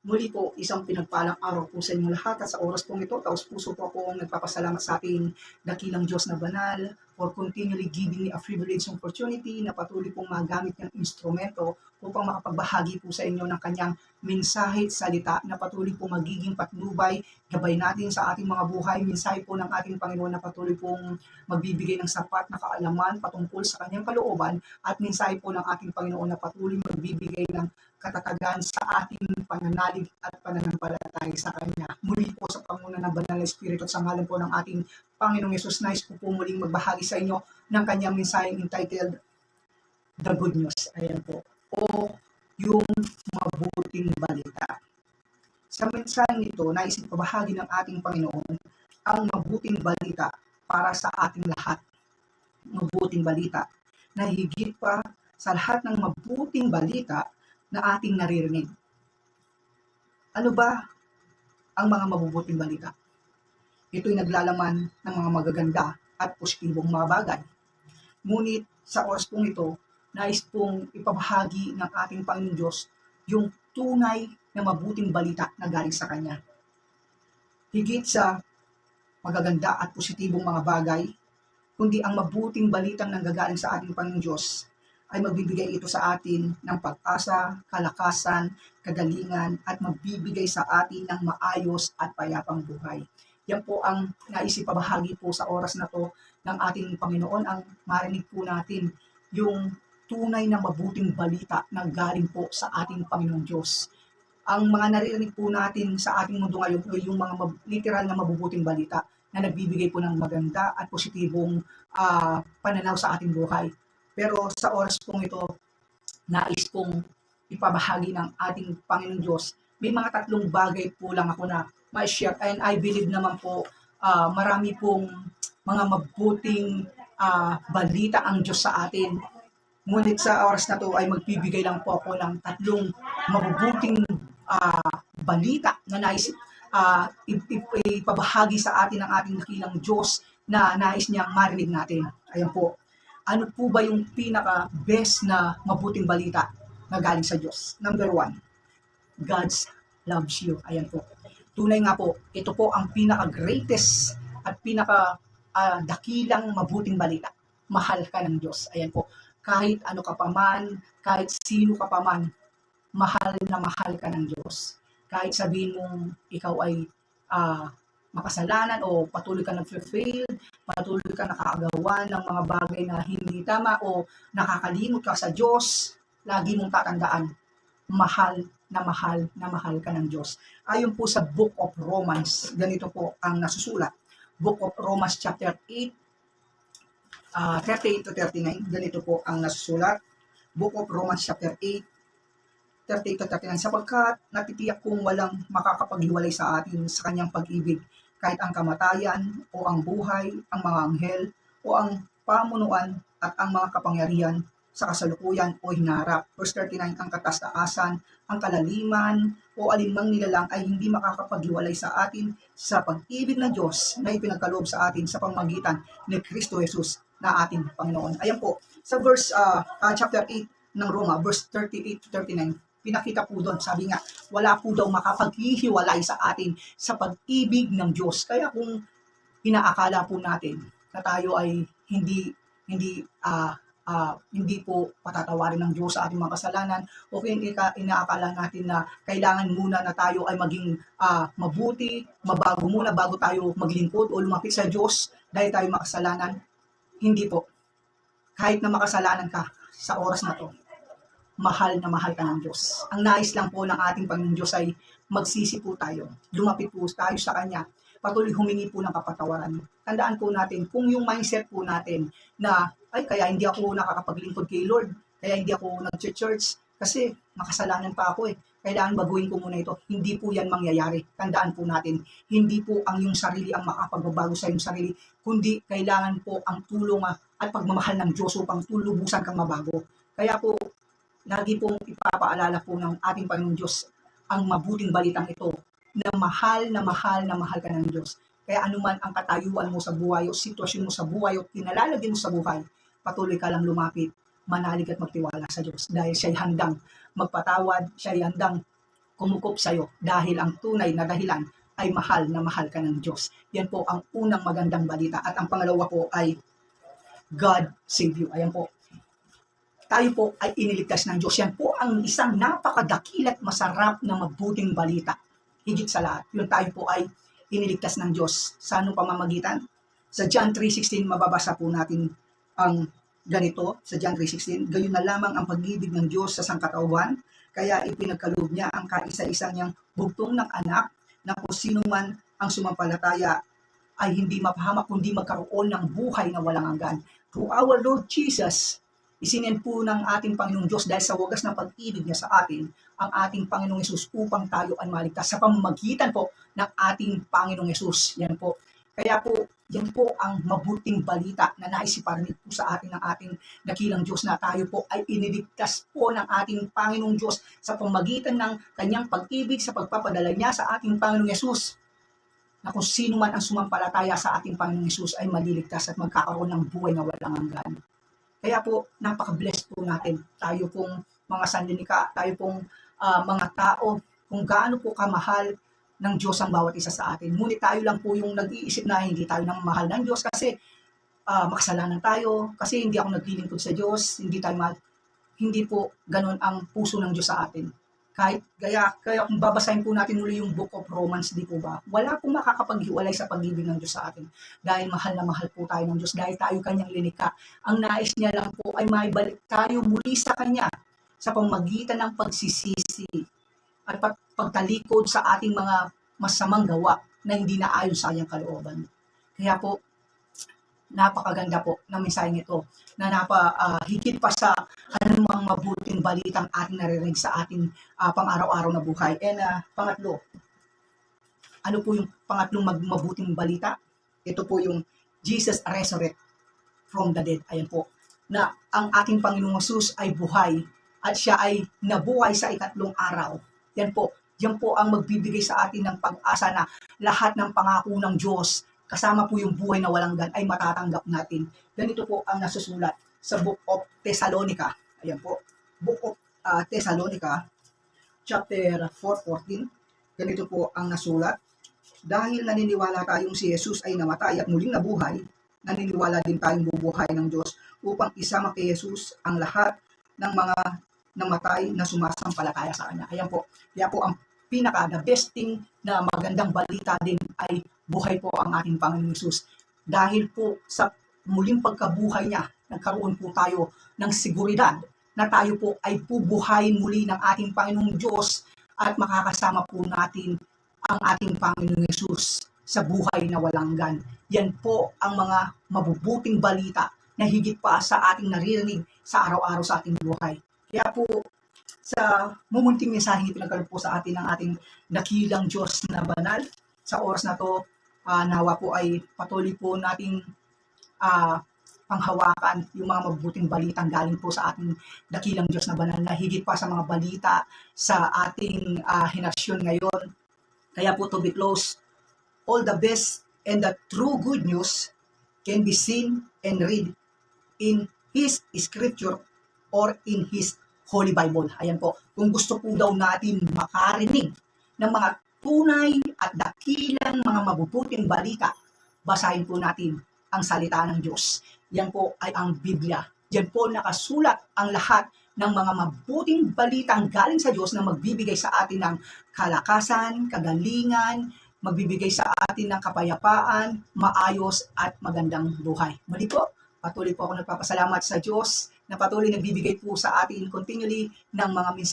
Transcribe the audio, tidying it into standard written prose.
Muli po, isang pinagpalang araw po sa inyong lahat at sa oras pong ito, taos puso po akong nagpapasalamat sa ating dakilang Diyos na banal for continually giving me a privilege and opportunity na patuloy pong magamit ng instrumento upang makapagbahagi po sa inyo ng kanyang mensahe at salita na patuloy po magiging patnubay, gabay natin sa ating mga buhay. Mensahe po ng ating Panginoon na patuloy pong magbibigay ng sapat na kaalaman patungkol sa kanyang kalooban at mensahe po ng ating Panginoon na patuloy magbibigay ng katatagan sa ating pananalig at pananampalataya sa Kanya. Muli po sa panguna ng Banal na Espiritu at sa ngalan po ng ating Panginoong Yesus, nais ko po muling magbahagi sa inyo ng kanyang mensaheng entitled The Good News. Ayan po. O yung mabuting balita. Sa mensaheng ito, nais ipabahagi ng ating Panginoon ang mabuting balita para sa ating lahat. Mabuting balita na higit pa sa lahat ng mabuting balita na ating naririnig. Ano ba ang mga mabubuting balita? Ito'y naglalaman ng mga magaganda at positibong mga bagay. Ngunit sa oras pong ito, nais pong ipabahagi ng ating Panginoon Diyos yung tunay na mabuting balita na galing sa Kanya. Higit sa magaganda at positibong mga bagay, kundi ang mabuting balitang nanggagaling sa ating Panginoon Diyos ay magbibigay ito sa atin ng pag-asa, kalakasan, kagalingan, at magbibigay sa atin ng maayos at payapang buhay. Yan po ang naisipabahagi po sa oras na to ng ating Panginoon, ang marinig po natin yung tunay na mabuting balita na galing po sa ating Panginoong Diyos. Ang mga naririnig po natin sa ating mundo ngayon ay yung mga literal na mabubuting balita na nagbibigay po ng maganda at positibong pananaw sa ating buhay. Pero sa oras pong ito, nais pong ipabahagi ng ating Panginoon Diyos. May mga tatlong bagay po lang ako na ma-share. And I believe naman po, marami pong mga mabuting balita ang Diyos sa atin. Ngunit sa oras na to ay magbibigay lang po ako ng tatlong mabubuting balita na nais ipabahagi sa atin ng ating dakilang Diyos na nais niyang marinig natin. Ayan po. Ano po ba yung pinaka-best na mabuting balita na galing sa Diyos? Number 1, God loves you. Ayan po. Tunay nga po, ito po ang pinaka-greatest at pinaka-dakilang mabuting balita. Mahal ka ng Diyos. Ayan po. Kahit ano ka pa man, kahit sino ka pa man, mahal na mahal ka ng Diyos. Kahit sabihin mong ikaw ay makasalanan o patuloy ka nag-fail, patuloy ka nakakagawa ng mga bagay na hindi tama o nakakalimot ka sa Diyos, lagi mong tatandaan, mahal na mahal na mahal ka ng Diyos. Ayon po sa Book of Romans, ganito po ang nasusulat. Book of Romans chapter 8, 38 to 39, ganito po ang nasusulat. Book of Romans chapter 8, 38 to 39, sapagkat natitiyak kong walang makakapaghiwalay sa atin sa kanyang pag-ibig, kahit ang kamatayan o ang buhay, ang mga anghel o ang pamunuan at ang mga kapangyarihan sa kasalukuyan o hinarap. Verse 39, ang kataas-taasan, ang kalaliman o alinmang nilalang ay hindi makakapaghiwalay sa atin sa pag-ibig ng Diyos na ipinagkaloob sa atin sa pamamagitan ni Kristo Jesus na ating Panginoon. Ayan po, sa verse chapter 8 ng Roma, verse 38 to 39, pinakita po doon, sabi nga, wala po daw makapaghihiwalay sa atin sa pag-ibig ng Diyos. Kaya kung inaakala po natin na tayo ay hindi po patatawarin ng Diyos sa ating mga kasalanan, o kung inaakala natin na kailangan muna na tayo ay maging mabuti, mabago muna bago tayo maglingkod o lumapit sa Diyos dahil tayo makasalanan, hindi po. Kahit na makasalanan ka sa oras na to, mahal na mahal ka ng Diyos. Ang nais lang po ng ating Panginoon Diyos ay magsisi po tayo, lumapit po tayo sa Kanya, patuloy humingi po ng kapatawaran. Tandaan po natin, kung yung mindset po natin na, ay kaya hindi ako nakakapaglingkod kay Lord, kaya hindi ako nag-church, kasi makasalanan pa ako kailangan baguhin ko muna ito. Hindi po yan mangyayari. Tandaan po natin, hindi po ang iyong sarili ang makapagbabago sa iyong sarili, kundi kailangan po ang tulong at pagmamahal ng Diyos upang tulubusan kang mabago. Kaya po, lagi pong ipapaalala po ng ating Panginoon Diyos ang mabuting balitang ito na mahal na mahal na mahal ka ng Diyos. Kaya anuman ang katayuan mo sa buhay o sitwasyon mo sa buhay o kinalalagyan mo sa buhay, patuloy ka lang lumapit, manalig at magtiwala sa Diyos dahil siya'y handang magpatawad, siya'y handang kumukup sa'yo dahil ang tunay na dahilan ay mahal na mahal ka ng Diyos. Yan po ang unang magandang balita. At ang pangalawa po ay God save you. Ayan po. Tayo po ay iniligtas ng Diyos. Yan po ang isang napakadakilat masarap na mabuting balita. Higit sa lahat, yung tayo po ay iniligtas ng Diyos. Sa anong pamamagitan? Sa John 3:16, mababasa po natin ang ganito. Sa John 3:16, gayon na lamang ang pag-ibig ng Diyos sa sangkatauhan, kaya ipinagkaloob niya ang kaisa-isa niyang bugtong ng anak, na kung sino man ang sumampalataya ay hindi mapahamak kundi magkaroon ng buhay na walang hanggan. Through our Lord Jesus, isinend po ng ating Panginoong Diyos dahil sa wagas ng pag-ibig niya sa atin, ang ating Panginoong Yesus upang tayo ay maligtas sa pamamagitan po ng ating Panginoong Yesus. Yan po. Kaya po, yan po ang mabuting balita na naisiparinig po sa atin ng ating dakilang Diyos na tayo po ay iniligtas po ng ating Panginoong Diyos sa pamamagitan ng kanyang pag-ibig sa pagpapadala niya sa ating Panginoong Yesus. Na kung sino man ang sumampalataya sa ating Panginoong Yesus ay maliligtas at magkakaroon ng buhay na walang hanggan. Kaya po, napaka-blessed po natin. Tayo pong mga sanlinika, tayo pong mga tao, kung gaano po kamahal ng Diyos ang bawat isa sa atin. Ngunit tayo lang po yung nag-iisip na hindi tayo nang mahal ng Diyos kasi makasalanan tayo, kasi hindi ako naglilingkod sa Diyos, hindi po ganun ang puso ng Diyos sa atin. Kaya kung babasahin po natin muli yung Book of Romans, di po ba? Wala pong makakapaghiwalay sa pag-ibig ng Diyos sa atin. Dahil mahal na mahal po tayo ng Diyos, dahil tayo kanyang linikha. Ang nais niya lang po ay maibalik tayo muli sa kanya sa pamamagitan ng pagsisisi at pagtalikod sa ating mga masamang gawa na hindi naayon sa kanyang kalooban. Kaya po, napakaganda po ng mensaheng ito na higit pa sa anumang mabuting balitang ating naririnig sa ating pang-araw-araw na buhay. And pangatlo, ano po yung pangatlong mabuting balita? Ito po yung Jesus resurrect from the dead. Ayan po, na ang ating Panginoong Hesus ay buhay at siya ay nabuhay sa ikatlong araw. Yan po ang magbibigay sa atin ng pag-asa na lahat ng pangako ng Diyos, kasama po yung buhay na walang hanggan, ay matatanggap natin. Ganito po ang nasusulat sa Book of Thessalonica. Ayan po, Book of Thessalonica, chapter 4:14. Ganito po ang nasulat. Dahil naniniwala tayong si Jesus ay namatay at muling nabuhay, naniniwala din tayong bubuhay ng Diyos upang isama kay Jesus ang lahat ng mga namatay na sumasampalataya sa Kanya. Ayan po. Kaya po ang the best thing na magandang balita din ay buhay po ang ating Panginoong Hesus. Dahil po sa muling pagkabuhay niya, nagkaroon po tayo ng seguridad na tayo po ay bubuhayin muli ng ating Panginoong Diyos at makakasama po natin ang ating Panginoong Hesus sa buhay na walang hanggan. Yan po ang mga mabubuting balita na higit pa sa ating naririnig sa araw-araw sa ating buhay. Kaya po, sa mumunting mensaheng ipinagkaloob po sa atin ng ating dakilang Diyos na banal, sa oras na to, nawa po ay patuloy po nating panghawakan yung mga mabuting balitang galing po sa ating dakilang Diyos na banal na higit pa sa mga balita sa ating henerasyon ngayon. Kaya po, to be close, all the best and the true good news can be seen and read in His Scripture or in His Holy Bible. Ayan po. Kung gusto po daw natin makarinig ng mga tunay at dakilang mga mabubuting balita, basahin po natin ang salita ng Diyos. Yan po ay ang Biblia. Yan po nakasulat ang lahat ng mga mabuting balitang galing sa Diyos na magbibigay sa atin ng kalakasan, kagalingan, magbibigay sa atin ng kapayapaan, maayos at magandang buhay. Muli po, patuloy po ako nagpapasalamat sa Diyos na patuloy nagbibigay po sa atin continually ng mga